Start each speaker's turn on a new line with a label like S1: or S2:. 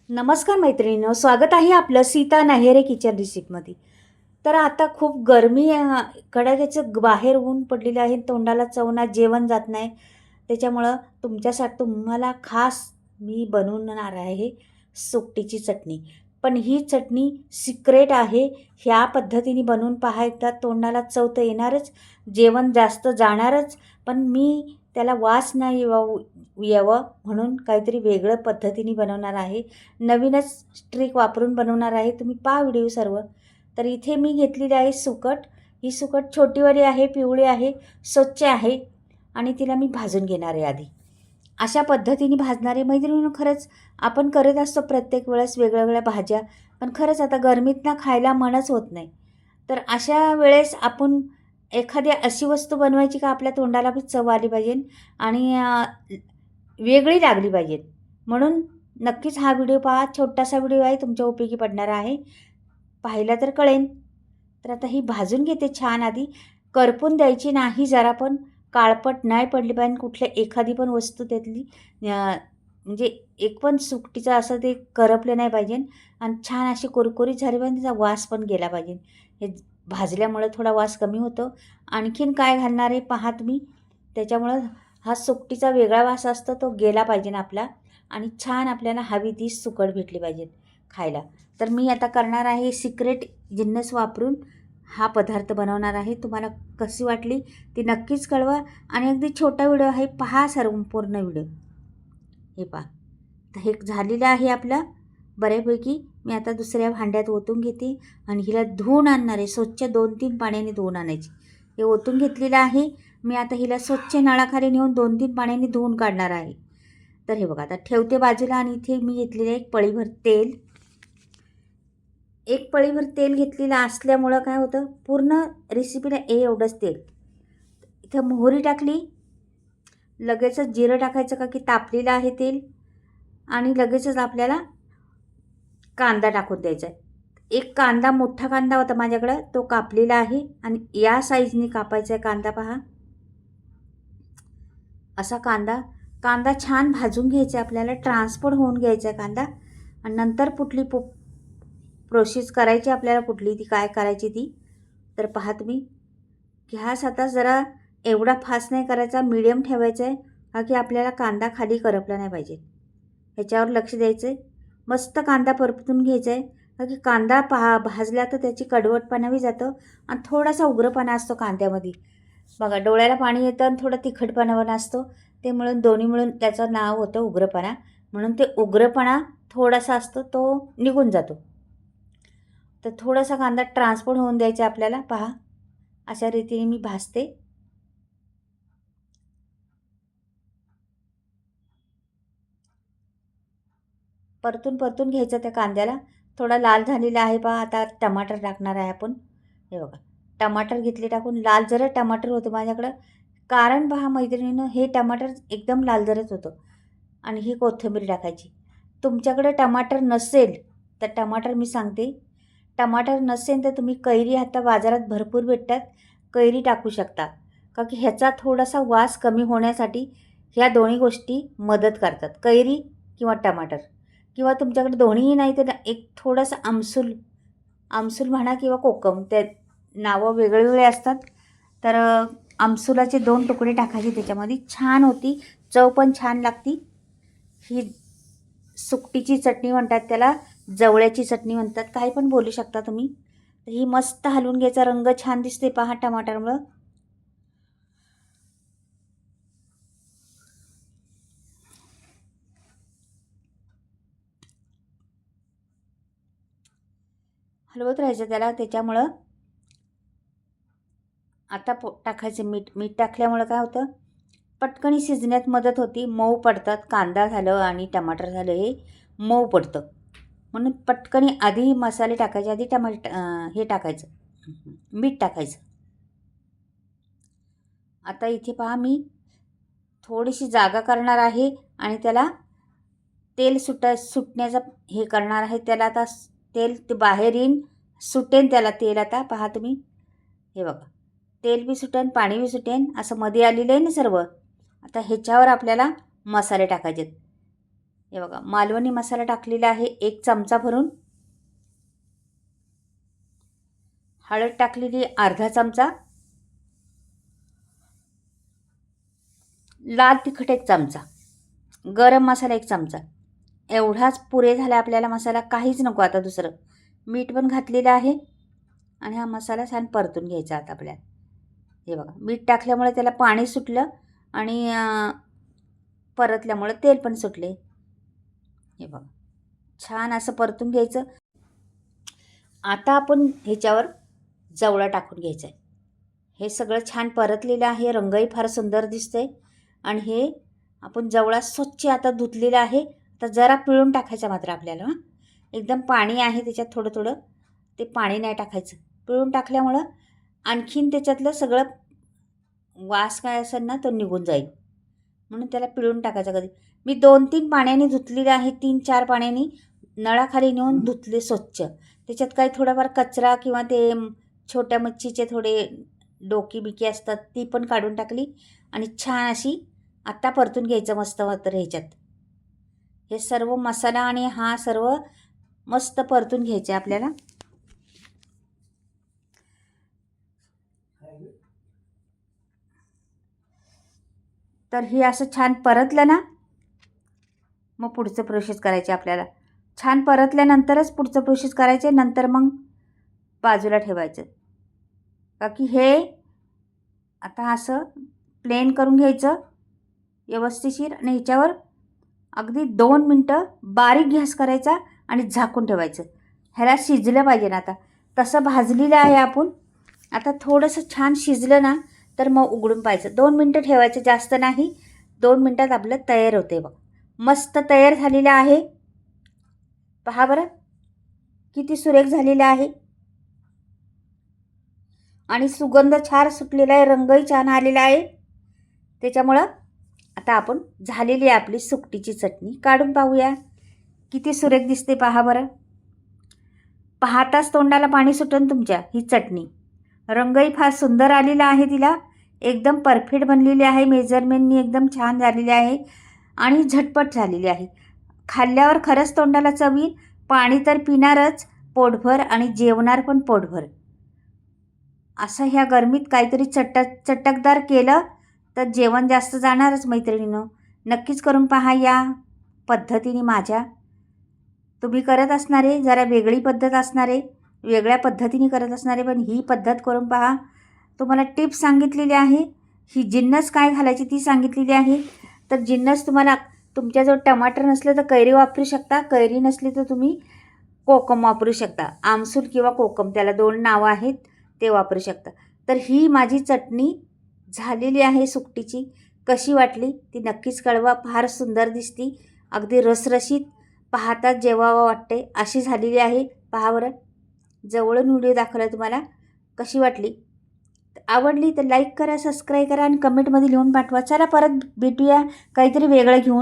S1: नमस्कार मैत्रिणींनो, स्वागत आहे आपलं सीता नाहेरे किचन रेसिपीमध्ये. तर आता खूप गरमी कडाक्याचं बाहेर ऊन पडलेलं आहे, तोंडाला चवना जेवण जात नाही. त्याच्यामुळं तुम्हाला खास मी बनवणार आहे सुकटीची चटणी. पण ही चटणी सिक्रेट आहे. ह्या पद्धतीने बनवून पाहायचा तोंडाला चव तर येणारच, जेवण जास्त जाणारच. पण मी त्याला वास नाही यावं म्हणून काहीतरी वेगळं पद्धतीने बनवणार आहे. नवीनच ट्रिक वापरून बनवणार आहे. तुम्ही पहा व्हिडिओ सर्व. तर इथे मी घेतलेली आहे सुकट. ही सुकट छोटीवाली आहे, पिवळी आहे, स्वच्छ आहे आणि तिला मी भाजून घेणार आहे आधी. अशा पद्धतीने भाजणारे मैत्रिणींनो, खरंच आपण करत असतो प्रत्येक वेळेस वेगळ्या भाज्या, पण खरंच आता गरमीतनं खायला मनच होत नाही. तर अशा वेळेस आपण एखादी अशी वस्तू बनवायची का आपल्या तोंडाला बी चव आली पाहिजे आणि वेगळी लागली पाहिजे. म्हणून नक्कीच हा व्हिडिओ पहा. छोटासा व्हिडिओ आहे, तुमच्या उपयोगी पडणारा आहे. पाहिला तर कळेल. तर आता ही भाजून घेते छान आधी. करपून द्यायची नाही, जरा पण काळपट नाही पडली पाहिजे कुठल्या एखादी पण वस्तू त्यातली. म्हणजे एक पण सुकटीचं असं ते करपलं नाही पाहिजे आणि छान अशी कुरकुरीत झाली पाहिजे. त्याचा वास पण गेला पाहिजे. हे भाजल्यामुळं थोडा वास कमी होतो. आणखीन काय घालणार आहे पहा तुम्ही. त्याच्यामुळं हा सुकटीचा वेगळा वास असतो, तो गेला पाहिजे आपला आणि छान आपल्याला हवी ती सुकट भेटली पाहिजे खायला. तर मी आता करणार आहे सिक्रेट जिन्नस वापरून हा पदार्थ बनवणार आहे. तुम्हाला कशी वाटली ती नक्कीच कळवा आणि अगदी छोटा व्हिडिओ आहे, पहा सर्व पूर्ण व्हिडिओ. हे पहा, तर हे झालेलं आहे आपलं बऱ्यापैकी. मी आता दुसऱ्या भांड्यात ओतून घेते आणि हिला धुवून आणणार आहे. स्वच्छ 2-3 पाण्याने धुवून आणायची. हे ओतून घेतलेलं आहे. मी आता हिला स्वच्छ नळाखाली नेऊन 2-3 पाण्याने धुवून काढणार आहे. तर हे बघा, आता ठेवते बाजूला आणि इथे मी घेतलेलं आहे एक पळीभर तेल घेतलेलं असल्यामुळं काय होतं, पूर्ण रेसिपीला एवढंच तेल. इथं मोहरी टाकली, लगेचच जिरं टाकायचं का की तापलेलं आहे तेल आणि लगेचच आपल्याला कांदा टाकून द्यायचा आहे. एक कांदा, मोठा कांदा होता माझ्याकडं, तो कापलेला आहे आणि या साईजने कापायचा आहे कांदा. पहा, असा कांदा छान भाजून घ्यायचा आहे आपल्याला, ट्रान्सफर होऊन घ्यायचा आहे कांदा आणि नंतर प्रोसेस करायची आपल्याला, कुठली ती काय करायची ती. तर पहा तुम्ही, गॅस आता जरा एवढा फास्ट नाही करायचा, मीडियम ठेवायचा आहे का की आपल्याला कांदा खाली करपला नाही पाहिजे. ह्याच्यावर लक्ष द्यायचं आहे. मस्त कांदा परतून घ्यायचा आहे का की कांदा भाजला तर त्याची कडवटपणाही जातं आणि थोडासा उग्रपणा असतो कांद्यामध्ये. बघा, डोळ्याला पाणी येतं आणि थोडा तिखटपणा पण असतो. ते मिळून दोन्ही मिळून त्याचं नाव होतं उग्रपणा. म्हणून ते उग्रपणा थोडासा असतो, तो निघून जातो. तर थोडासा कांदा ट्रान्सफर होऊन द्यायचा आपल्याला. पहा, अशा रीतीने मी भाजते. परतून घ्यायचं त्या कांद्याला. थोडा लाल झालेला आहे पहा. आता टमाटर टाकणार आहे आपण. हे बघा, टमाटर घेतले टाकून. लाल जरा टमाटर होतं माझ्याकडं, कारण पहा मैत्रिणीनं, हे टमाटर एकदम लाल जरच होतं. आणि ही कोथिंबीर टाकायची. तुमच्याकडे टमाटर नसेल तर टमाटर मी सांगते, टमाटर नसेल तर तुम्ही कैरी आता बाजारात भरपूर भेटतात, कैरी टाकू शकता. का की ह्याचा थोडासा वास कमी होण्यासाठी ह्या दोन्ही गोष्टी मदत करतात, कैरी किंवा टमाटर. किंवा तुमच्याकडे दोन्हीही नाही तर एक थोडंसं आमसूल म्हणा किंवा कोकम, त्या नावं वेगळे असतात. तर आमसुलाचे 2 तुकडे टाकायचे त्याच्यामध्ये, छान होती चव, पण छान लागती. ही सुकटीची चटणी म्हणतात त्याला, जवळ्याची चटणी म्हणतात, काही पण बोलू शकता तुम्ही. तर ही मस्त हलवून घ्यायचा. रंग छान दिसते पहा टमाटरमुळं. हलवत राहायचं त्याला. त्याच्यामुळं आता टाकायचं मीठ टाकल्यामुळं काय होतं, पटकन शिजण्यात मदत होती. मऊ पडतात, कांदा झालं आणि टमाटर झालं, हे मऊ पडतं. म्हणून पटकनी आधी मसाले टाकायचे, आधी हे टाकायचं, मीठ टाकायचं. आता इथे पहा, मी थोडीशी जागा करणार आहे आणि त्याला तेल सुटण्याचा हे करणार आहे. त्याला आता तेल ते बाहेर येईन, सुटेन त्याला तेल. आता पहा तुम्ही, हे बघा, तेल बी सुटेन, पाणी बी सुटेन, असं मध्ये आलेलं आहे ना सर्व. आता ह्याच्यावर आपल्याला मसाले टाकायचे. हे बघा मालवणी मसाला टाकलेला आहे 1 चमचा भरून, हळद टाकलेली अर्धा चमचा, लाल तिखट 1 चमचा, गरम मसाला 1 चमचा. एवढाच पुरे झाला आपल्याला मसाला, काहीच नको आता दुसरं. मीठ पण घातलेलं आहे आणि हा मसाला छान परतून घ्यायचा आता आपल्याला. हे बघा मीठ टाकल्यामुळे त्याला पाणी सुटलं आणि परतल्यामुळे तेल पण सुटले. हे बघा छान असं परतून घ्यायचं. आता आपण ह्याच्यावर जवळा टाकून घ्यायचा आहे. हे सगळं छान परतलेलं आहे, रंगही फार सुंदर दिसतंय. आणि हे आपण जवळा स्वच्छ आता धुतलेला आहे. तर जरा पिळून टाकायचा मात्र आपल्याला. एकदम पाणी आहे त्याच्यात थोडं थोडं, ते पाणी नाही टाकायचं. पिळून टाकल्यामुळं आणखीन त्याच्यातलं सगळं वास काय असेल ना तो निघून जाईल, म्हणून त्याला पिळून टाकायचं. कधी मी 2-3 पाण्याने धुतलेलं आहे, 3-4 पाण्याने नळाखाली नेऊन धुतले स्वच्छ. त्याच्यात काही थोडाफार कचरा किंवा ते छोट्या मच्छीचे थोडे डोकी बिकी असतात ती पण काढून टाकली आणि छान अशी आत्ता परतून घ्यायचं मस्त मात्र ह्याच्यात. हे सर्व मसाला आणि हा सर्व मस्त परतून घ्यायचे आपल्याला. तर हे असं छान परतलं ना मग पुढचं प्रोसेस करायचे आपल्याला. छान परतल्यानंतरच पुढचं प्रोसेस करायचे, नंतर मग बाजूला ठेवायचं. का की हे आता असं प्लेन करून घ्यायचं व्यवस्थिशीर आणि ह्याच्यावर अगदी 2 मिनटं बारीक गॅस करायचा आणि झाकून ठेवायचं. ह्याला शिजलं पाहिजे ना. आता तसं भाजलेलं आहे आपण. आता थोडंसं छान शिजलं ना तर मग उघडून पाहायचं. 2 मिनटं ठेवायचं, जास्त नाही. 2 मिनटात आपलं तयार होते बघ. मस्त तयार झालेलं आहे. पहा बरं किती सुरेख झालेलं आहे आणि सुगंध छान सुटलेला आहे, रंगही छान आलेला आहे. त्याच्यामुळं आता आपण झालेली आहे आपली सुकटीची चटणी काढून पाहूया. किती सुरेख दिसते पहा बरं. पाहताच तोंडाला पाणी सुटन तुमच्या. ही चटणी रंगही फार सुंदर आलेला आहे, तिला एकदम परफेक्ट बनलेली आहे, मेजरमेंटनी एकदम छान झालेली आहे आणि झटपट झालेली आहे. खाल्ल्यावर खरंच तोंडाला चव येईल. पाणी तर पिणारच पोटभर आणि जेवणार पण पोटभर. असं ह्या गरमीत काहीतरी चटकदार केलं तर जेवण जास्त जाणारच मैत्रिणींनो. नक्कीच करून पहा या पद्धतीने. माझ्या तुम्ही करत असणारे जरा वेगळी पद्धत असणारे, वेगळ्या पद्धतीने करत असणारे, पण ही पद्धत करून पहा. तुम्हाला टिप्स सांगितलेली आहे. ही जिन्नस काय घालायची ती सांगितलेली आहे. तर जिन्नस तुम्हाला तुमच्याजवळ टमाटर नसलं तर कैरी वापरू शकता, कैरी नसली तर तुम्ही कोकम वापरू शकता. आमसूल किंवा कोकम त्याला 2 नावं आहेत, ते वापरू शकता. तर ही माझी चटणी झालेली आहे सुकटीची. कशी वाटली ती नक्कीच कळवा. फार सुंदर दिसती, अगदी रसरशीत, पाहताच जेवावं वाटते अशी झालेली आहे. पहा बरं, जवळून व्हिडिओ दाखवला तुम्हाला. कशी वाटली? आवडली तर लाईक करा, सबस्क्राईब करा आणि कमेंटमध्ये लिहून पाठवा. चला परत भेटूया काहीतरी वेगळं घेऊन.